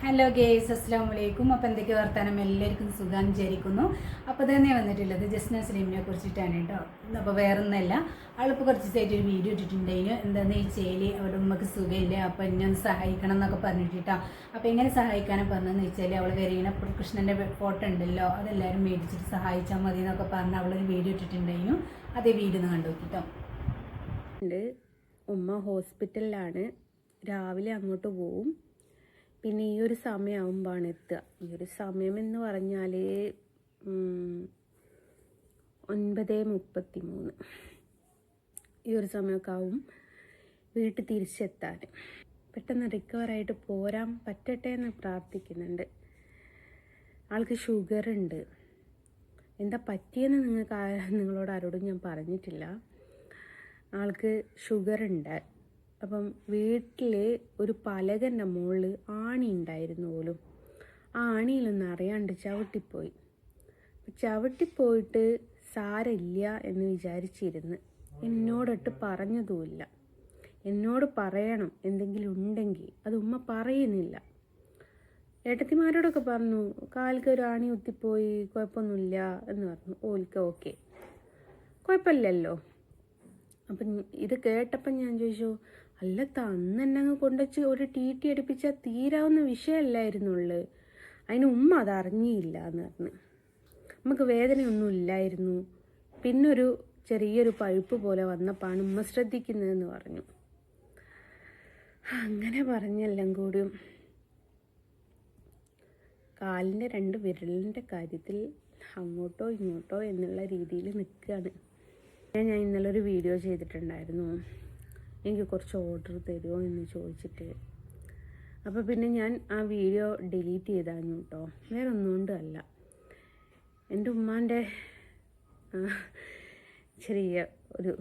Hello guys, അസ്സാം വലൈക്കും. അപ്പോൾ എന്തൊക്കെ വർത്താനം, എല്ലാവർക്കും സുഖം വിചാരിക്കുന്നു. അപ്പോൾ തന്നെ വന്നിട്ടുള്ളത് ജസ്ന സലീമിനെ കുറിച്ചിട്ടാണ് കേട്ടോ. അപ്പോൾ വേറെ ഒന്നല്ല, അവളിപ്പോൾ കുറച്ച് ദിവസമായിട്ട് ഒരു വീഡിയോ ഇട്ടിട്ടുണ്ടായിരുന്നു. എന്താണെന്ന് വെച്ചാൽ അവളുടെ ഉമ്മക്ക് സുഖമില്ല, അപ്പോൾ എന്നെ ഒന്ന് സഹായിക്കണം എന്നൊക്കെ പറഞ്ഞിട്ടാ. അപ്പോൾ എങ്ങനെ സഹായിക്കാനാണ് പറഞ്ഞതെന്ന് വെച്ചാൽ അവൾ വരെയാണ് കൃഷ്ണൻ്റെ ഫോട്ടോ ഉണ്ടല്ലോ, അതെല്ലാവരും മേടിച്ചിട്ട് സഹായിച്ചാൽ മതി എന്നൊക്കെ പറഞ്ഞ് അവളൊരു വീഡിയോ ഇട്ടിട്ടുണ്ടായിരുന്നു. അതേ വീഡിയോ ഒന്ന് കണ്ടു നോക്കിട്ടോ. ഉമ്മ ഹോസ്പിറ്റലിലാണ്, രാവിലെ അങ്ങോട്ട് പോവും. പിന്നെ ഈ ഒരു സമയമാകുമ്പോഴാണ് എത്തുക. ഈ ഒരു സമയം എന്ന് പറഞ്ഞാൽ 9:33 ഈ ഒരു സമയമൊക്കെ ആവും വീട്ടിൽ തിരിച്ചെത്താൻ. പെട്ടെന്ന് റിക്കവറായിട്ട് പോരാൻ പറ്റട്ടെ എന്ന് പ്രാർത്ഥിക്കുന്നുണ്ട്. ആൾക്ക് ഷുഗറുണ്ട്. എന്താ പറ്റിയെന്ന് നിങ്ങളോട് ആരോടും ഞാൻ പറഞ്ഞിട്ടില്ല. ആൾക്ക് ഷുഗറുണ്ട്. അപ്പം വീട്ടിൽ ഒരു പലകൻ്റെ മുകളിൽ ആണി ഉണ്ടായിരുന്നു പോലും. ആ ആണിയിലൊന്നും അറിയാണ്ട് ചവിട്ടിപ്പോയിട്ട് സാരമില്ല എന്ന് വിചാരിച്ചിരുന്ന് എന്നോടൊട്ട് പറഞ്ഞതുമില്ല. എന്നോട് പറയണം എന്തെങ്കിലും ഉണ്ടെങ്കിൽ, അത് ഉമ്മ പറയുന്നില്ല. ഏട്ടത്തിമാരോടൊക്കെ പറഞ്ഞു കാലിക്ക് ഒരു ആണി കുത്തിപ്പോയി, കുഴപ്പമൊന്നുമില്ല എന്ന് പറഞ്ഞു. ഓക്കെ കുഴപ്പമില്ലല്ലോ. അപ്പം ഇത് കേട്ടപ്പം ഞാൻ ചോദിച്ചു, അല്ല അന്ന് എന്നെ അങ്ങ് കൊണ്ടുവച്ച് ഒരു ടി അടിപ്പിച്ചാൽ തീരാവുന്ന വിഷയമല്ലായിരുന്നുള്ളു. അതിന് ഉമ്മ അതറിഞ്ഞില്ല എന്ന് പറഞ്ഞു. നമുക്ക് വേദനയൊന്നും ഇല്ലായിരുന്നു, പിന്നൊരു ചെറിയൊരു പഴുപ്പ് പോലെ വന്നപ്പോഴാണ് ഉമ്മ ശ്രദ്ധിക്കുന്നതെന്ന് പറഞ്ഞു. അങ്ങനെ പറഞ്ഞെല്ലാം കൂടിയും കാലിൻ്റെ 2 വിരലിൻ്റെ കാര്യത്തിൽ അങ്ങോട്ടോ ഇങ്ങോട്ടോ എന്നുള്ള രീതിയിൽ നിൽക്കുകയാണ്. ഞാൻ ഇന്നലെ ഒരു വീഡിയോ ചെയ്തിട്ടുണ്ടായിരുന്നു, എനിക്ക് കുറച്ച് ഓർഡർ തരുമോ എന്ന് ചോദിച്ചിട്ട്. അപ്പോൾ പിന്നെ ഞാൻ ആ വീഡിയോ ഡിലീറ്റ് ചെയ്തായിരുന്നു കേട്ടോ. വേറെ ഒന്നുകൊണ്ടും അല്ല, എൻ്റെ ഉമ്മാൻ്റെ ചെറിയ ഒരു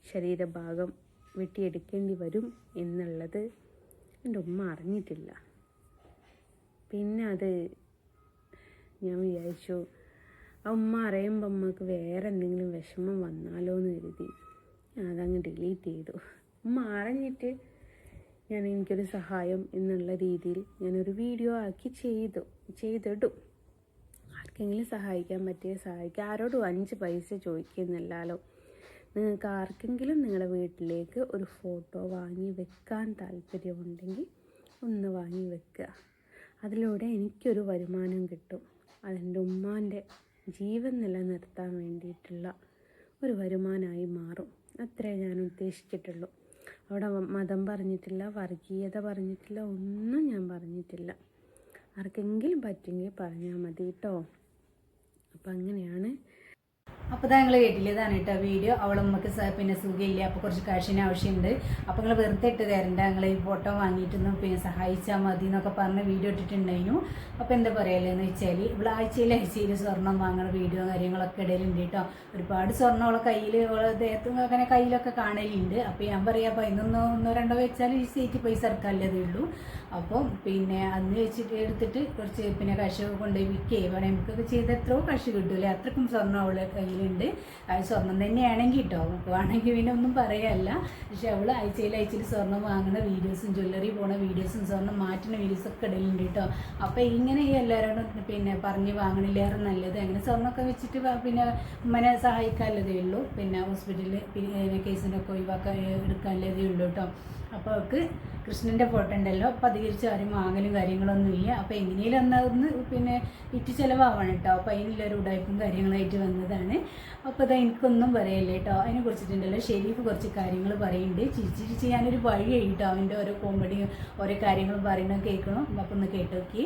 ശരീരഭാഗം വെട്ടിയെടുക്കേണ്ടി വരും എന്നുള്ളത് എൻ്റെ ഉമ്മ അറിഞ്ഞിട്ടില്ല. പിന്നെ അത് ഞാൻ വിചാരിച്ചു, ആ ഉമ്മ അറിയുമ്പോൾ ഉമ്മക്ക് വേറെ എന്തെങ്കിലും വിഷമം വന്നാലോ എന്ന് കരുതി അതങ്ങ് ഡിലീറ്റ് ചെയ്തു. ഉമ്മ അറിഞ്ഞിട്ട് എനിക്കൊരു സഹായം എന്നുള്ള രീതിയിൽ ഞാനൊരു വീഡിയോ ആക്കി ചെയ്തിടും. ആർക്കെങ്കിലും സഹായിക്കാൻ പറ്റിയ സഹായിക്കുക. ആരോടും 5 പൈസ ചോദിക്കുന്നില്ലല്ലോ. നിങ്ങൾക്ക് ആർക്കെങ്കിലും നിങ്ങളുടെ വീട്ടിലേക്ക് ഒരു ഫോട്ടോ വാങ്ങി വെക്കാൻ താല്പര്യമുണ്ടെങ്കിൽ ഒന്ന് വാങ്ങി വെക്കുക. അതിലൂടെ എനിക്കൊരു വരുമാനം കിട്ടും. അതെൻ്റെ ഉമ്മാൻ്റെ ജീവൻ നിലനിർത്താൻ വേണ്ടിയിട്ടുള്ള ഒരു വരുമാനമായി മാറും. അത്രേ ഞാൻ ഉദ്ദേശിച്ചിട്ടുള്ളൂ. അവിടെ മതം പറഞ്ഞിട്ടില്ല, വർഗീയത പറഞ്ഞിട്ടില്ല, ഒന്നും ഞാൻ പറഞ്ഞിട്ടില്ല. ആർക്കെങ്കിലും പറ്റുമെങ്കിൽ പറഞ്ഞാൽ മതി കേട്ടോ. അപ്പം അങ്ങനെയാണ്. അപ്പോൾ നിങ്ങൾ കേട്ടില്ല, ഇതാണ് കേട്ടോ വീഡിയോ. അവളമ്മക്ക് പിന്നെ സുഖമില്ല, അപ്പോൾ കുറച്ച് കാശിന് ആവശ്യമുണ്ട്. അപ്പോൾ നിങ്ങൾ വെറുതെ ഇട്ട് തരണ്ട, നിങ്ങൾ ഈ ഫോട്ടോ വാങ്ങിയിട്ടൊന്നും പിന്നെ സഹായിച്ചാൽ മതി എന്നൊക്കെ പറഞ്ഞ് വീഡിയോ ഇട്ടിട്ടുണ്ടായിരുന്നു. അപ്പോൾ എന്താ പറയലെന്ന് വെച്ചാൽ, ഇവിടെ ആഴ്ചയിൽ സ്വർണം വാങ്ങണ വീഡിയോ കാര്യങ്ങളൊക്കെ ഇടയിലുണ്ട് കേട്ടോ. ഒരുപാട് സ്വർണ്ണം അവളെ കയ്യിൽ, ദേഹത്തും അങ്ങനെ കയ്യിലൊക്കെ കാണലുണ്ട്. അപ്പോൾ ഞാൻ പറയാം, അപ്പോൾ ഇന്നൊന്നോ രണ്ടോ വെച്ചാൽ ഈ സീറ്റ് പൈസ ഇറക്കാനല്ലേ ഉള്ളൂ. അപ്പം പിന്നെ അന്ന് വെച്ചിട്ട് എടുത്തിട്ട് കുറച്ച് പിന്നെ കാശ് കൊണ്ടുപോയി വിൽക്കുകയും നമുക്കൊക്കെ ചെയ്ത് എത്രയോ കാശ് കിട്ടൂലേ, അത്രക്കും സ്വർണ്ണം അവളെ കയ്യിലുണ്ട്. അത് സ്വർണം തന്നെയാണെങ്കിൽ കേട്ടോ, നമുക്ക് വേണമെങ്കിൽ പിന്നെ ഒന്നും പറയാനല്ല. പക്ഷെ അവൾ ആഴ്ചയിൽ സ്വർണ്ണം വാങ്ങുന്ന വീഡിയോസും ജ്വല്ലറി പോണ വീഡിയോസും സ്വർണ്ണം മാറ്റുന്ന വീഡിയോസൊക്കെ ഇടലുണ്ട് കേട്ടോ. അപ്പോൾ ഇങ്ങനെ ഈ എല്ലാവരോടും പിന്നെ പറഞ്ഞ് വാങ്ങണില്ലേറെ നല്ലത്. അങ്ങനെ സ്വർണ്ണമൊക്കെ വെച്ചിട്ട് പിന്നെ ഉമ്മനെ സഹായിക്കാനുള്ളതേ ഉള്ളൂ. പിന്നെ ഹോസ്പിറ്റലിൽ പിന്നെ കേസിനൊക്കെ ഒഴിവാക്കാൻ എടുക്കാനുള്ളതേ ഉള്ളൂ കേട്ടോ. അപ്പോൾ അവർക്ക് കൃഷ്ണൻ്റെ ഫോട്ടോ ഉണ്ടല്ലോ, അപ്പോൾ അധികരിച്ച് ആരും വാങ്ങലും കാര്യങ്ങളൊന്നും ഇല്ല. അപ്പോൾ എങ്ങനെയും ഒന്ന് പിന്നെ വിറ്റ് ചിലവാവണം കേട്ടോ. അപ്പോൾ അതിനുള്ളൊരു ഉടായ്പും കാര്യങ്ങളായിട്ട് വന്നതാണ്. അപ്പോൾ അത് എനിക്കൊന്നും പറയല്ലേ കേട്ടോ. അതിനെ കുറിച്ചിട്ടുണ്ടല്ലോ ഷെരീഫ് കുറച്ച് കാര്യങ്ങൾ പറയുന്നുണ്ട്. ചിരിച്ചിരി ചെയ്യാനൊരു വഴി കേട്ടോ. അവൻ്റെ ഓരോ കോമഡിയും ഓരോ കാര്യങ്ങളും പറയുന്നത് കേൾക്കണം. അപ്പോൾ ഒന്ന് കേട്ടോക്കി.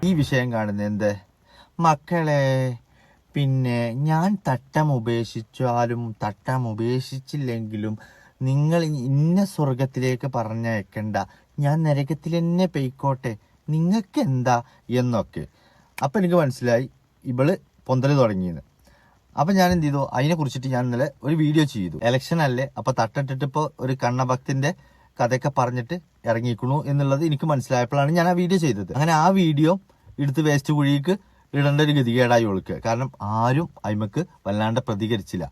ഈ വിഷയം കാണുന്നത് എന്ത് മക്കളെ, പിന്നെ ഞാൻ തട്ടം ഉപേക്ഷിച്ചാലും തട്ടം ഉപേക്ഷിച്ചില്ലെങ്കിലും നിങ്ങൾ ഇന്ന സ്വർഗത്തിലേക്ക് പറഞ്ഞയക്കണ്ട, ഞാൻ നരകത്തിൽ തന്നെ പെയ്ക്കോട്ടെ, നിങ്ങൾക്ക് എന്താ എന്നൊക്കെ. അപ്പം എനിക്ക് മനസ്സിലായി ഇവള് പൊന്തല് തുടങ്ങിയെന്ന്. അപ്പം ഞാൻ എന്ത് ചെയ്തു, അതിനെ കുറിച്ചിട്ട് ഞാൻ ഇന്നലെ ഒരു വീഡിയോ ചെയ്തു. ഇലക്ഷൻ അല്ലേ, അപ്പം തട്ടിട്ടിട്ട് ഇപ്പോൾ ഒരു കണ്ണഭക്തിന്റെ കഥയൊക്കെ പറഞ്ഞിട്ട് ഇറങ്ങിക്കണു എന്നുള്ളത് എനിക്ക് മനസ്സിലായപ്പോഴാണ് ഞാൻ ആ വീഡിയോ ചെയ്തത്. അങ്ങനെ ആ വീഡിയോ എടുത്ത് വേസ്റ്റ് കുഴിക്ക് ഇടേണ്ട ഒരു ഗതികേടായി ഒഴുക്കുക. കാരണം ആരും അയിമക്ക് വല്ലാണ്ട് പ്രതികരിച്ചില്ല.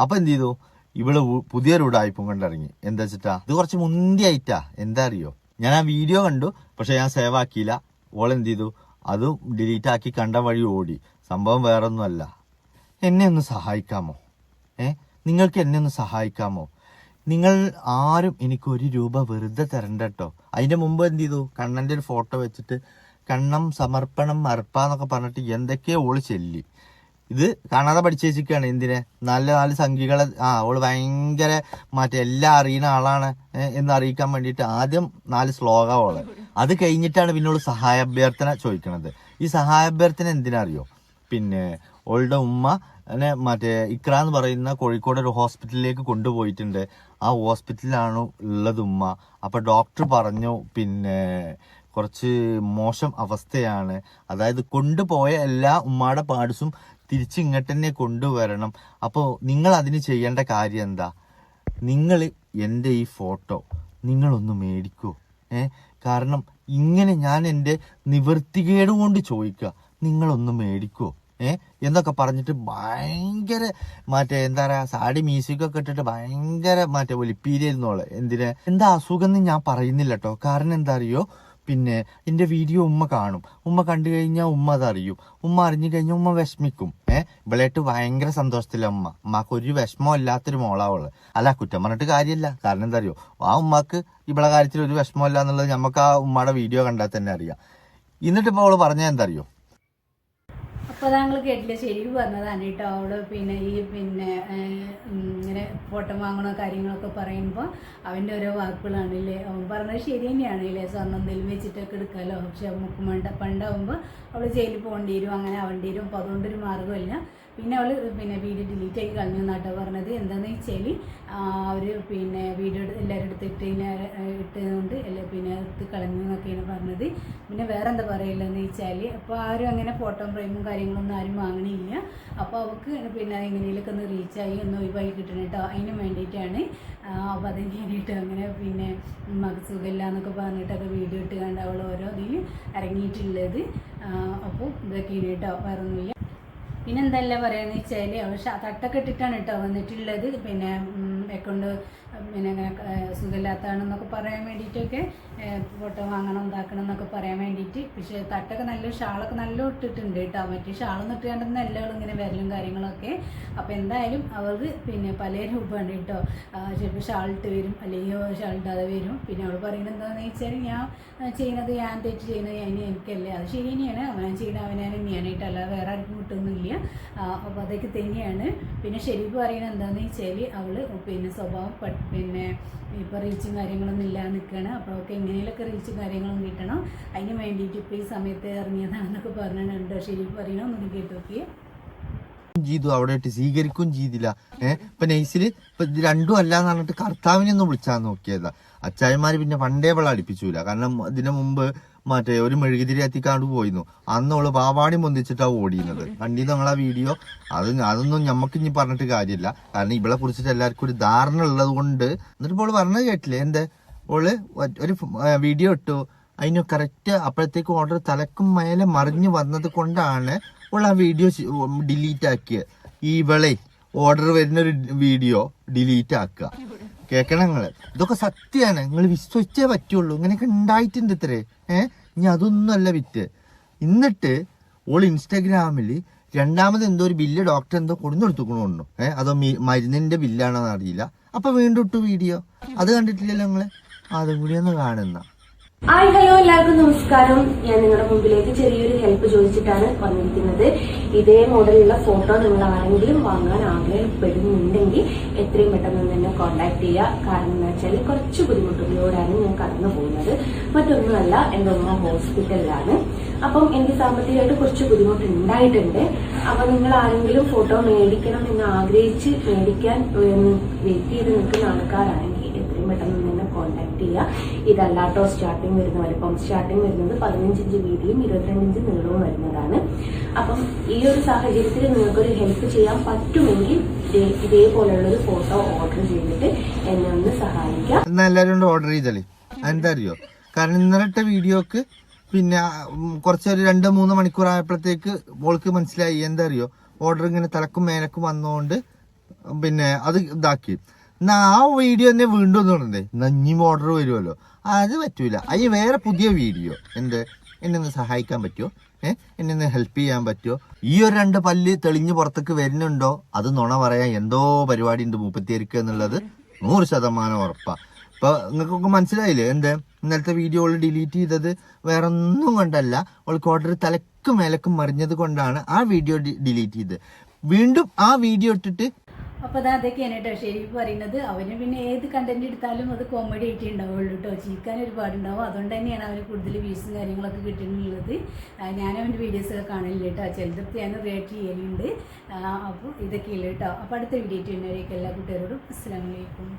അപ്പം എന്ത് ചെയ്തു, ഇവള് പുതിയൊരു ഉടായ്പും കൊണ്ടിറങ്ങി. എന്താ വെച്ചിട്ടാ, ഇത് കുറച്ച് മുന്തിയായിട്ടാ. എന്താ അറിയോ, ഞാൻ ആ വീഡിയോ കണ്ടു, പക്ഷെ ഞാൻ സേവ് ആക്കിയില്ല. ഓൾ എന്ത് ചെയ്തു, അതും ഡിലീറ്റ് ആക്കി കണ്ട വഴി ഓടി. സംഭവം വേറൊന്നുമല്ല. എന്നെ ഒന്ന് സഹായിക്കാമോ? നിങ്ങൾക്ക് എന്നെ ഒന്ന് സഹായിക്കാമോ? നിങ്ങൾ ആരും എനിക്ക് 1 രൂപ വെറുതെ തരണ്ട കേട്ടോ. അതിന്റെ മുമ്പ് എന്ത് ചെയ്തു, കണ്ണന്റെ ഒരു ഫോട്ടോ വെച്ചിട്ട് കണ്ണം സമർപ്പണം മറപ്പാന്നൊക്കെ പറഞ്ഞിട്ട് എന്തൊക്കെയോ ഓള് ചെല്ലി. ഇത് കാണാതെ പഠിച്ചേച്ചിക്കാണ്. എന്തിനെ? നല്ല സംഖ്യകളെ ഓള് ഭയങ്കര എല്ലാം അറിയുന്ന ആളാണ് എന്ന് അറിയിക്കാൻ വേണ്ടിയിട്ട് ആദ്യം 4 ശ്ലോകം ഓള്. അത് കഴിഞ്ഞിട്ടാണ് പിന്നെ ഓള് സഹായാഭ്യർത്ഥന ചോദിക്കണത്. ഈ സഹായാഭ്യർത്ഥന എന്തിനാ അറിയോ? പിന്നെ ഓളുടെ ഉമ്മ ഇക്ര എന്ന് പറയുന്ന കോഴിക്കോട് ഒരു ഹോസ്പിറ്റലിലേക്ക് കൊണ്ടുപോയിട്ടുണ്ട്. ആ ഹോസ്പിറ്റലിലാണ് ഉള്ളത് ഉമ്മ. അപ്പൊ ഡോക്ടർ പറഞ്ഞു പിന്നെ കുറച്ച് മോശം അവസ്ഥയാണ്. അതായത് കൊണ്ടുപോയ എല്ലാ ഉമ്മയുടെ പാർട്സും തിരിച്ച് ഇങ്ങോട്ട് തന്നെ കൊണ്ടുവരണം. അപ്പോൾ നിങ്ങൾ അതിന് ചെയ്യേണ്ട കാര്യം എന്താ? നിങ്ങൾ എൻ്റെ ഈ ഫോട്ടോ നിങ്ങളൊന്ന് മേടിക്കൂ. കാരണം ഇങ്ങനെ ഞാൻ എൻ്റെ നിവൃത്തികേട് കൊണ്ട് ചോദിക്കുക, നിങ്ങളൊന്ന് മേടിക്കോ എന്നൊക്കെ പറഞ്ഞിട്ട് ഭയങ്കര എന്താ പറയാ സാടി മ്യൂസിക്കൊക്കെ ഇട്ടിട്ട് ഭയങ്കര ഒലിപ്പീരിയിരുന്നോളെ. എന്താ അസുഖം എന്ന് ഞാൻ പറയുന്നില്ല കേട്ടോ. കാരണം എന്താ അറിയോ, പിന്നെ എൻ്റെ വീഡിയോ ഉമ്മ കാണും. ഉമ്മ കണ്ടു കഴിഞ്ഞാൽ ഉമ്മ അതറിയും. ഉമ്മ അറിഞ്ഞു കഴിഞ്ഞാൽ ഉമ്മ വിഷമിക്കും. ഇവളായിട്ട് ഭയങ്കര സന്തോഷത്തില്ല ഉമ്മ. ഉമ്മക്ക് ഒരു വിഷമം ഇല്ലാത്തൊരു മോളാവള്. അല്ല, കുറ്റം പറഞ്ഞിട്ട് കാര്യമില്ല. കാരണം എന്താ അറിയോ, ആ ഉമ്മക്ക് ഇവളെ കാര്യത്തിൽ ഒരു വിഷമമില്ല എന്നുള്ളത് നമുക്ക് ആ ഉമ്മയുടെ വീഡിയോ കണ്ടാൽ തന്നെ അറിയാം. എന്നിട്ട് ഇപ്പോൾ അവള് പറഞ്ഞാൽ എന്താ അറിയോ, അപ്പോൾ താങ്കൾ കേട്ടില്ല, ശരിക്കും പറഞ്ഞതാണ് കേട്ടോ. അവള് ഇങ്ങനെ ഫോട്ടോ വാങ്ങണോ കാര്യങ്ങളൊക്കെ പറയുമ്പോൾ അവൻ്റെ ഓരോ വാക്കുകളാണല്ലേ. അവൻ പറഞ്ഞത് ശരി തന്നെയാണല്ലേ, സ്വർണ്ണം എന്തെങ്കിലും വെച്ചിട്ടൊക്കെ എടുക്കാമല്ലോ. പക്ഷെ നമുക്ക് പണ്ടാവുമ്പോൾ അവൾ ജയിലിൽ പോകേണ്ടി വരും, അങ്ങനെ ആവേണ്ടി വരും. അപ്പോൾ അതുകൊണ്ടൊരു മാർഗ്ഗമില്ല. പിന്നെ അവൾ വീഡിയോ ഡിലീറ്റ് ആക്കി കളഞ്ഞു എന്നാട്ടോ പറഞ്ഞത്. എന്താണെന്ന് വെച്ചാൽ അവർ വീഡിയോ എല്ലാവരും ഇട്ടതുകൊണ്ട് എടുത്ത് കളഞ്ഞു എന്നൊക്കെയാണ് പറഞ്ഞത്. പിന്നെ വേറെ എന്താ പറയില്ലെന്ന് വെച്ചാൽ അപ്പോൾ ആരും അങ്ങനെ ഫോട്ടോ ഫ്രെയിമും കാര്യങ്ങളൊന്നും ആരും വാങ്ങണില്ല. അപ്പോൾ അവൾക്ക് എങ്ങനെയൊക്കെ ഒന്ന് റീച്ചായി ഒന്ന് ഒഴിവായി കിട്ടണം കേട്ടോ. അതിന് വേണ്ടിയിട്ടാണ്. അപ്പോൾ അതിന് വേണ്ടിയിട്ട് അങ്ങനെ മകൾക്ക് സുഖമില്ല എന്നൊക്കെ പറഞ്ഞിട്ടൊക്കെ വീഡിയോ ഇട്ട് കണ്ട് അവൾ ഓരോ ഇതിൽ ഇറങ്ങിയിട്ടുള്ളത്. അപ്പോൾ ഇതൊക്കെയാണ് കേട്ടോ, വേറെ ഒന്നുമില്ല. പിന്നെ എന്തെല്ലാം പറയാന്ന് വെച്ചാൽ അവൾ തട്ടൊക്കെ ഇട്ടിട്ടാണ് കേട്ടോ വന്നിട്ടുള്ളത്. അക്കൗണ്ട് അങ്ങനെ സുഖമില്ലാത്തതാണെന്നൊക്കെ പറയാൻ വേണ്ടിയിട്ടൊക്കെ ഫോട്ടോ വാങ്ങണം ഇതാക്കണം എന്നൊക്കെ പറയാൻ വേണ്ടിയിട്ട്. പക്ഷേ തട്ടൊക്കെ നല്ല ഷാളൊക്കെ നല്ല ഇട്ടിട്ടുണ്ട് കേട്ടോ. മറ്റേ ഷാളൊന്നും ഇട്ടുകൊണ്ടെന്ന് എല്ലാവരും ഇങ്ങനെ വരലും കാര്യങ്ങളൊക്കെ. അപ്പോൾ എന്തായാലും അവൾക്ക് പല രൂപമാണ് കേട്ടോ. ചിലപ്പോൾ ഷാളിട്ട് വരും, അല്ലെങ്കിൽ ഷാളിട്ടാതെ വരും. പിന്നെ അവൾ പറയുന്നത് എന്താണെന്ന് വെച്ചാൽ ഞാൻ ചെയ്യുന്നത് ഞാൻ തെറ്റ് ചെയ്യുന്നത് എനിക്കല്ലേ, അത് ശരി തന്നെയാണ്. അവൻ ചെയ്യുന്നത് അവനാൻ തന്നെയാണ് കേട്ടോ, അല്ലാതെ വേറെ ആർക്കും കിട്ടുന്നില്ല. അപ്പോൾ അതൊക്കെ തന്നെയാണ്. പിന്നെ ശരിക്കും പറയുന്നത് എന്താണെന്ന് വെച്ചാൽ അവൾ സ്വഭാവം ഇപ്പോൾ റീച്ചും കാര്യങ്ങളൊന്നും ഇല്ലാതെ നിൽക്കുകയാണ്. അപ്പോൾ അവൾക്ക് എങ്ങനെയൊക്കെ റീച്ചും കാര്യങ്ങളും കിട്ടണം. അതിന് വേണ്ടിയിട്ട് ഇപ്പോൾ ഈ സമയത്ത് ഇറങ്ങിയതാണെന്നൊക്കെ പറഞ്ഞിട്ടുണ്ട്. ശരിക്കും പറയണം, ഒന്നും കേട്ടോക്കെ ചെയ്തു അവിടെ ഇട്ട് സ്വീകരിക്കുകയും ചെയ്തില്ല. ഇപ്പൊ നൈസില് ഇപ്പൊ രണ്ടും അല്ല എന്ന് പറഞ്ഞിട്ട് കർത്താവിനെ ഒന്ന് വിളിച്ചാൽ നോക്കിയതാ. അച്ചായന്മാര് പിന്നെ പണ്ടേ വെള്ളം അടുപ്പിച്ചൂല. കാരണം ഇതിനു മുമ്പ് ഒരു മെഴുകുതിരി എത്തിക്കാണ്ട് പോയിരുന്നു. അന്ന് അവള് പാവാടി പൊന്തിച്ചിട്ടാ ഓടിയുന്നത്. കണ്ടിന്ന് ഞങ്ങളാ വീഡിയോ. അതൊന്നും ഞമ്മക്ക് ഇനി പറഞ്ഞിട്ട് കാര്യമില്ല. കാരണം ഇവളെ കുറിച്ചിട്ട് എല്ലാവർക്കും ഒരു ധാരണ ഉള്ളത് കൊണ്ട്. എന്നിട്ട് ഇപ്പോൾ പറഞ്ഞത് കേട്ടില്ലേ, ഓള് ഒരു വീഡിയോ ഇട്ടു, അതിന് കറക്റ്റ് അപ്പോഴത്തേക്ക് ഓർഡർ തലക്കും മേലെ മറിഞ്ഞു വന്നത് കൊണ്ടാണ് ഓൾ ആ വീഡിയോ ഡിലീറ്റ് ആക്കിയത്. ഇവളെ ഓർഡർ വരുന്നൊരു വീഡിയോ ഡിലീറ്റ് ആക്കുക. കേൾക്കണം നിങ്ങള്, ഇതൊക്കെ സത്യമാണ്. നിങ്ങൾ വിശ്വസിച്ചേ പറ്റുള്ളൂ. ഇങ്ങനെയൊക്കെ ഉണ്ടായിട്ടുണ്ട് ഇത്രേ. ഇനി അതൊന്നും അല്ല വിറ്റ്. എന്നിട്ട് ഓൾ ഇൻസ്റ്റാഗ്രാമിൽ രണ്ടാമത് എന്തോ ഒരു ബില്ല് ഡോക്ടർ എന്തോ കൊടുത്തു അതോ മരുന്നിന്റെ ബില്ലാണോന്ന് അറിയില്ല. അപ്പൊ വീണ്ടും ഇട്ടു വീഡിയോ. അത് കണ്ടിട്ടില്ലല്ലോ നിങ്ങള്, അതും കൂടി ഒന്ന് കാണുന്ന. ഹായ്, ഹലോ, എല്ലാവർക്കും നമസ്കാരം. ഞാൻ നിങ്ങളുടെ മുമ്പിലേക്ക് ചെറിയൊരു ഹെൽപ്പ് ചോദിച്ചിട്ടാണ് വന്നിരിക്കുന്നത്. ഇതേ മോഡലുള്ള ഫോട്ടോ നിങ്ങൾ ആരെങ്കിലും വാങ്ങാൻ ആഗ്രഹപ്പെടുന്നുണ്ടെങ്കിൽ എത്രയും പെട്ടെന്ന് തന്നെ കോൺടാക്ട് ചെയ്യുക. കാരണം എന്താ വെച്ചാൽ കുറച്ച് ബുദ്ധിമുട്ടുകളിലൂടെയാണ് ഞാൻ കടന്നു പോകുന്നത്. മറ്റൊന്നുമല്ല, എന്റെ ഉമ്മ ഹോസ്പിറ്റലിലാണ്. അപ്പം എനിക്ക് സാമ്പത്തികമായിട്ട് കുറച്ച് ബുദ്ധിമുട്ടുണ്ടായിട്ടുണ്ട്. അപ്പൊ നിങ്ങൾ ആരെങ്കിലും ഫോട്ടോ മേടിക്കണം എന്ന് ആഗ്രഹിച്ച് മേടിക്കാൻ വെയിറ്റ് ചെയ്ത് നിൽക്കുന്ന ആൾക്കാരാണെങ്കിൽ എത്രയും പെട്ടെന്ന് തന്നെ കോൺടാക്ട് ചെയ്യുക. ഇതല്ലാട്ടോ സ്റ്റാർട്ടിങ് വരുന്ന വലിപ്പം. സ്റ്റാർട്ടിങ് വരുന്നത് 15 ഇഞ്ച് വീതിയും 22 ഇഞ്ച് നീളവും വരുന്നതാണ്. അപ്പം ഈ ഒരു സാഹചര്യത്തിൽ നിങ്ങൾക്കൊരു ഹെൽപ്പ് ചെയ്യാൻ പറ്റുമെങ്കിൽ ഇതേപോലുള്ളൊരു ഫോട്ടോ ഓർഡർ ചെയ്തിട്ട് എന്നെ ഒന്ന് സഹായിക്കാം. എന്നാ എല്ലാവരും ഓർഡർ ചെയ്തല്ലേ. എന്താ അറിയോ, കാരണം ഇന്നലത്തെ വീഡിയോക്ക് കുറച്ചൊരു 2-3 മണിക്കൂർ ആയപ്പോഴത്തേക്ക് മോൾക്ക് മനസ്സിലായി. എന്താ അറിയോ, ഓർഡർ ഇങ്ങനെ തലക്കും മേലക്കും വന്നുകൊണ്ട് അത് ഇതാക്കി. എന്നാ ആ വീഡിയോ തന്നെ വീണ്ടും തോന്നണ്ടേ, എന്നാ ഇനിയും ഓർഡർ വരുമല്ലോ. അത് പറ്റൂല. അതിന് വേറെ പുതിയ വീഡിയോ എന്ത് എന്നെ ഒന്ന് സഹായിക്കാൻ പറ്റുമോ? എന്നെ ഒന്ന് ഹെൽപ്പ് ചെയ്യാൻ പറ്റുമോ? ഈ ഒരു 2 പല്ല് തെളിഞ്ഞ് പുറത്തേക്ക് വരുന്നുണ്ടോ അത് നുണ പറയാൻ എന്തോ പരിപാടി ഉണ്ട് മൂപ്പത്തിയർക്ക് എന്നുള്ളത് 100% ഉറപ്പാ. ഇപ്പൊ നിങ്ങൾക്കൊക്കെ മനസ്സിലായില്ലേ എന്ത് ഇന്നലത്തെ വീഡിയോ ഓൾ ഡിലീറ്റ് ചെയ്തത് വേറെ ഒന്നും കൊണ്ടല്ല, ഓൾക്ക് ഓർഡർ തലക്കും മേലക്കും മറിഞ്ഞത് കൊണ്ടാണ് ആ വീഡിയോ ഡിലീറ്റ് ചെയ്തത്. വീണ്ടും ആ വീഡിയോ ഇട്ടിട്ട് അപ്പോൾ അതൊക്കെയാണ് കേട്ടോ ശരിക്കും പറയുന്നത്. അവന് പിന്നെ ഏത് കണ്ടന്റ് എടുത്താലും അത് കോമഡി ആയിട്ട് ഉണ്ടാവുള്ളൂ കേട്ടോ, ചിരിക്കാൻ ഒരുപാടുണ്ടാവും. അതുകൊണ്ട് തന്നെയാണ് അവന് കൂടുതൽ വ്യൂസും കാര്യങ്ങളൊക്കെ കിട്ടുന്നുള്ളത്. ഞാൻ അവൻ്റെ വീഡിയോസൊക്കെ കാണില്ല കേട്ടോ, ചിലതൊക്കെ ഞാൻ റിയാക്ട് ചെയ്യലുണ്ട്. അപ്പോൾ ഇതൊക്കെയുള്ളൂ കേട്ടോ. അപ്പോൾ അടുത്ത വീഡിയോ ഇട്ടുന്നവരേക്ക് എല്ലാ കുട്ടികളോടും അസ്സലാമു അലൈക്കും.